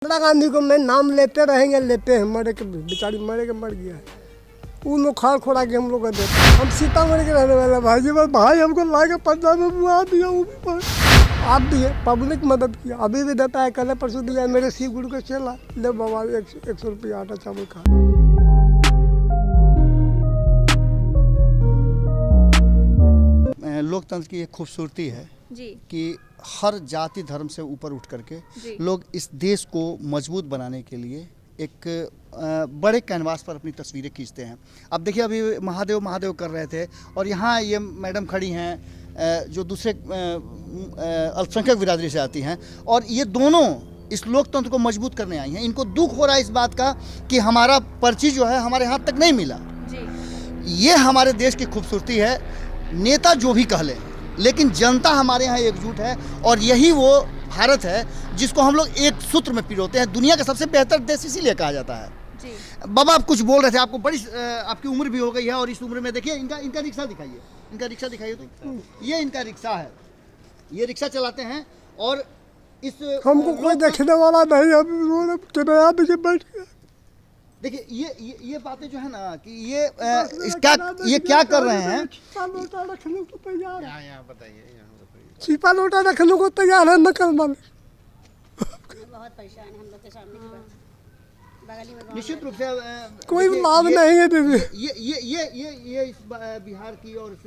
इंदिरा गांधी को मैं नाम लेते रहेंगे, लेते हैं, मरे के बेचारी मरे के मर गया है। उन लोग खाड़ खोड़ा के हम लोग का देते हैं। हम सीतामढ़ी के रहने वाले भाई जी, बस भाई हमको ला के पंजाब में बुआ दिया, वो भी पर आप दिए, पब्लिक मदद किया, अभी भी देता है। कल परसों दिया मेरे सी गुरु के चला, ले बाबा 100 रुपया आटा चावल खा। लोकतंत्र की एक खूबसूरती है जी कि हर जाति धर्म से ऊपर उठ करके लोग इस देश को मजबूत बनाने के लिए एक बड़े कैनवास पर अपनी तस्वीरें खींचते हैं। अब देखिए, अभी महादेव महादेव कर रहे थे और यहाँ ये मैडम खड़ी हैं जो दूसरे अल्पसंख्यक बिरादरी से आती हैं, और ये दोनों इस लोकतंत्र को मजबूत करने आई हैं। इनको दुख हो रहा है इस बात का कि हमारा पर्ची जो है हमारे हाथ तक नहीं मिला जी। ये हमारे देश की खूबसूरती है। नेता जो भी कह लें, लेकिन जनता हमारे यहाँ एकजुट है, और यही वो भारत है जिसको हम लोग एक सूत्र में पिरोते हैं। दुनिया का सबसे बेहतर देश इसीलिए कहा जाता है जी। बाबा, आप कुछ बोल रहे थे, आपको बड़ी आपकी उम्र भी हो गई है, और इस उम्र में देखिए इनका रिक्शा दिखाइए, इनका रिक्शा दिखाइए। तो ये इनका रिक्शा है, ये रिक्शा चलाते हैं, और इस हमको कोई देखने वाला नहीं, हम किराया देके बैठ गए। देखिए ये बातें जो है ना कि ये क्या कर रहे हैं। छिपा लोटा रखने को तैयार है, यहाँ बताइए, छिपा लोटा रखने को तैयार है नकल वाले। बहुत परेशान है हम लोग के सामने बगल में निश्चित रूप से कोई लाभ नहीं है दीदी। ये इस बिहार की और इस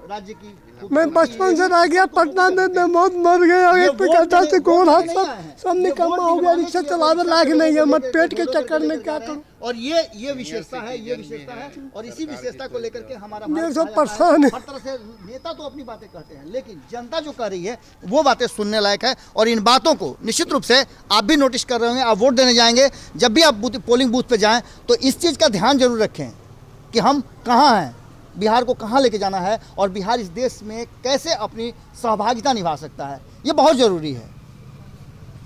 राज्य की मैं बचपन से रह गया पटना में, बहुत मर गया। एक पे कहता से कौन हाथ सब निकम्मा हो गया, रिक्शा चलावे लायक नहीं है, मत पेट के चक्कर में क्या करूं। और ये विशेषता है, ये विशेषता है, और इसी विशेषता को लेकर के हमारा ये सब परेशान है। हर तरह से नेता तो अपनी बातें कहते हैं, लेकिन जनता जो कह रही है वो बातें सुनने लायक है। और इन बातों को निश्चित रूप से आप भी नोटिस कर रहे होंगे। आप वोट देने जाएंगे, जब भी आप पोलिंग बूथ पे जाएं, तो इस चीज़ का ध्यान जरूर रखें कि हम कहाँ हैं, बिहार को कहाँ लेके जाना है, और बिहार इस देश में कैसे अपनी सहभागिता निभा सकता है। ये बहुत ज़रूरी है।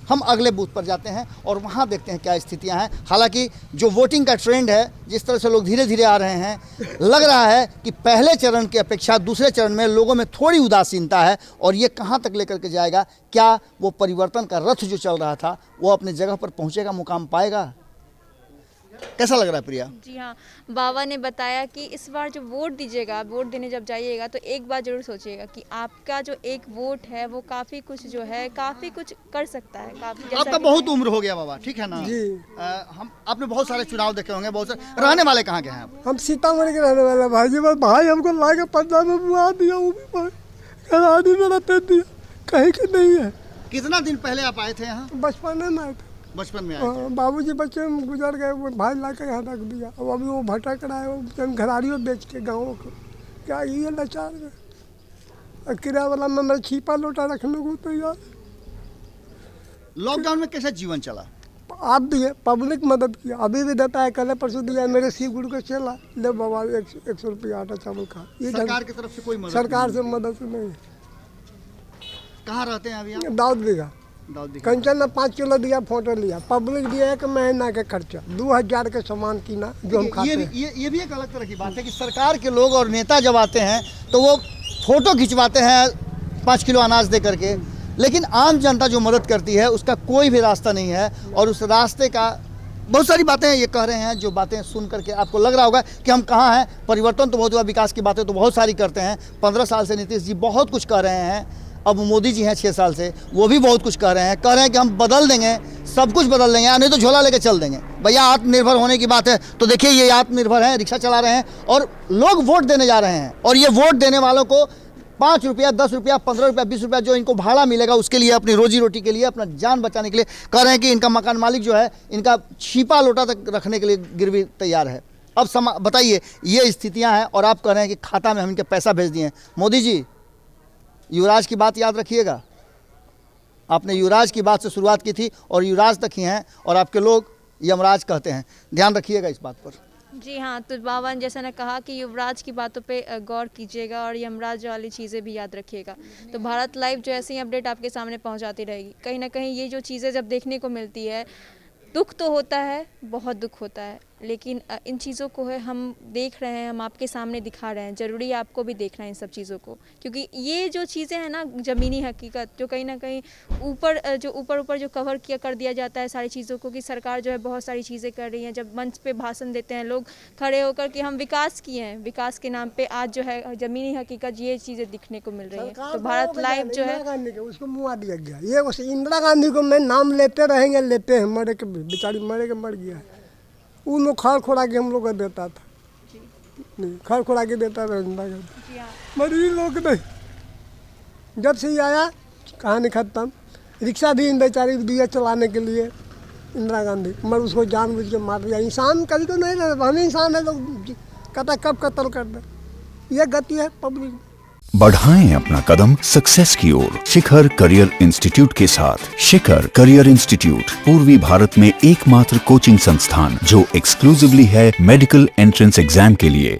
हम अगले बूथ पर जाते हैं और वहाँ देखते हैं क्या स्थितियाँ हैं। हालांकि जो वोटिंग का ट्रेंड है, जिस तरह से लोग धीरे धीरे आ रहे हैं, लग रहा है कि पहले चरण की अपेक्षा दूसरे चरण में लोगों में थोड़ी उदासीनता है, और ये कहाँ तक लेकर के जाएगा। क्या वो परिवर्तन का रथ जो चल रहा था वो अपने जगह पर पहुँचेगा, मुकाम पाएगा? कैसा लग रहा है प्रिया? जी हाँ, बाबा ने बताया कि इस बार जो वोट दीजिएगा, वोट देने जब जाइएगा तो एक बार जरूर सोचिएगा कि आपका जो एक वोट है वो काफ़ी कुछ जो है, काफ़ी कुछ कर सकता है। काफ़ी आपका बहुत उम्र हो गया बाबा, ठीक है ना जी। हम आपने बहुत सारे चुनाव देखे होंगे, बहुत सारे। रहने वाले कहाँ के हैं आप? हम सीतामढ़ी के रहने वाले भाई जी, बस भाई हमको ला के पंजाब में बुआ दिया, वो भी पर आदमी मेरा दे दिया, कहीं के नहीं है। कितना दिन पहले आप आए थे यहाँ? बचपन में आए थे, बचपन में आए थे। बाबूजी बच्चे में गुजर गए, वो भाई ला कर यहाँ रख दिया। अब अभी वो भटक रहा है, वो घरारियों बेच के गाँव को, क्या ये लाचार है। किराया वाला में मैं छिपा लोटा रखने को तैयार। लॉकडाउन में कैसा जीवन चला? आप दिए, पब्लिक मदद किया, अभी भी देता है। कल परसों दिया मेरे सी गुरु के चला, ले बाबा 100 रुपया आटा चावल खा। ये सरकार की तरफ से कोई मदद? सरकार से मदद नहीं है। कहाँ रहते हैं अभी आप? दाऊद बीघा कंचन में 5 किलो दिया, फोटो लिया। पब्लिक दिया 1 महीना का खर्चा, 2000 के सामान किना जो हम खाते हैं। ये भी एक अलग तरह की बात है कि सरकार के लोग और नेता जब आते हैं तो वो फोटो खिंचवाते हैं 5 किलो अनाज दे करके, लेकिन आम जनता जो मदद करती है उसका कोई भी रास्ता नहीं है। और उस रास्ते का बहुत सारी बातें ये कह रहे हैं, जो बातें सुन करके आपको लग रहा होगा कि हम कहाँ हैं। परिवर्तन तो बहुत हुआ, विकास की बातें तो बहुत सारी करते हैं। 15 साल से नीतीश जी बहुत कुछ कह रहे हैं, अब मोदी जी हैं 6 साल से, वो भी बहुत कुछ कह रहे हैं कि हम बदल देंगे, सब कुछ बदल देंगे, नहीं तो झोला लेके चल देंगे। भैया, आत्मनिर्भर होने की बात है तो देखिए ये आत्मनिर्भर हैं, रिक्शा चला रहे हैं और लोग वोट देने जा रहे हैं। और ये वोट देने वालों को 5 रुपया, 10 रुपया, 15 रुपया, 20 रुपया जो इनको भाड़ा मिलेगा, उसके लिए, अपनी रोजी रोटी के लिए, अपना जान बचाने के लिए कह रहे हैं कि इनका मकान मालिक जो है इनका छिपा लोटा तक रखने के लिए गिरवी तैयार है। अब बताइए, ये स्थितियाँ हैं, और आप कह रहे हैं कि खाता में हम इनके पैसा भेज दिए। मोदी जी, युवराज की बात याद रखिएगा। आपने युवराज की बात से शुरुआत की थी और युवराज तक ही हैं, और आपके लोग यमराज कहते हैं। ध्यान रखिएगा इस बात पर। जी हाँ, तो बाबा ने जैसा ने कहा कि युवराज की बातों पे गौर कीजिएगा और यमराज वाली चीज़ें भी याद रखिएगा। तो भारत लाइव जो ऐसी अपडेट आपके सामने पहुंचाती रहेगी। कहीं ना कहीं ये जो चीज़ें जब देखने को मिलती है, दुख तो होता है, बहुत दुख होता है। लेकिन इन चीज़ों को है हम देख रहे हैं, हम आपके सामने दिखा रहे हैं। ज़रूरी है आपको भी देखना है इन सब चीज़ों को, क्योंकि ये जो चीज़ें हैं ना ज़मीनी हकीकत, जो कहीं ना कहीं ऊपर जो कवर किया कर दिया जाता है सारी चीज़ों को, कि सरकार जो है बहुत सारी चीज़ें कर रही हैं। जब मंच पे भाषण देते हैं लोग खड़े होकर कि हम विकास किए हैं, विकास के नाम पे आज जो है ज़मीनी हकीकत ये चीज़ें दिखने को मिल रही है। तो भारत लाइव जो है, इंदिरा गांधी को उसको मुआ दिया गया। ये उस इंदिरा गांधी को मैं नाम लेते रहेंगे, लेते हैं, मरे के बेचारी मरे के मर गया है। वो लोग खाड़ खोड़ा के हम लोग को देता था, नहीं खाड़ खोड़ा के देता था इंदिरा गांधी, मरी लोग नहीं। जब से ये आया कहानी खत्म। रिक्शा भी इन बेचारी दिया चलाने के लिए इंदिरा गांधी, मगर उसको जानबूझ के मार दिया। इंसान कभी तो नहीं रहता, हम इंसान है, लोग कहता कब कत्ल कर दे। ये गति है पब्लिक। बढ़ाएं अपना कदम सक्सेस की ओर शिखर करियर इंस्टीट्यूट के साथ। शिखर करियर इंस्टीट्यूट पूर्वी भारत में एकमात्र कोचिंग संस्थान जो एक्सक्लूसिवली है मेडिकल एंट्रेंस एग्जाम के लिए।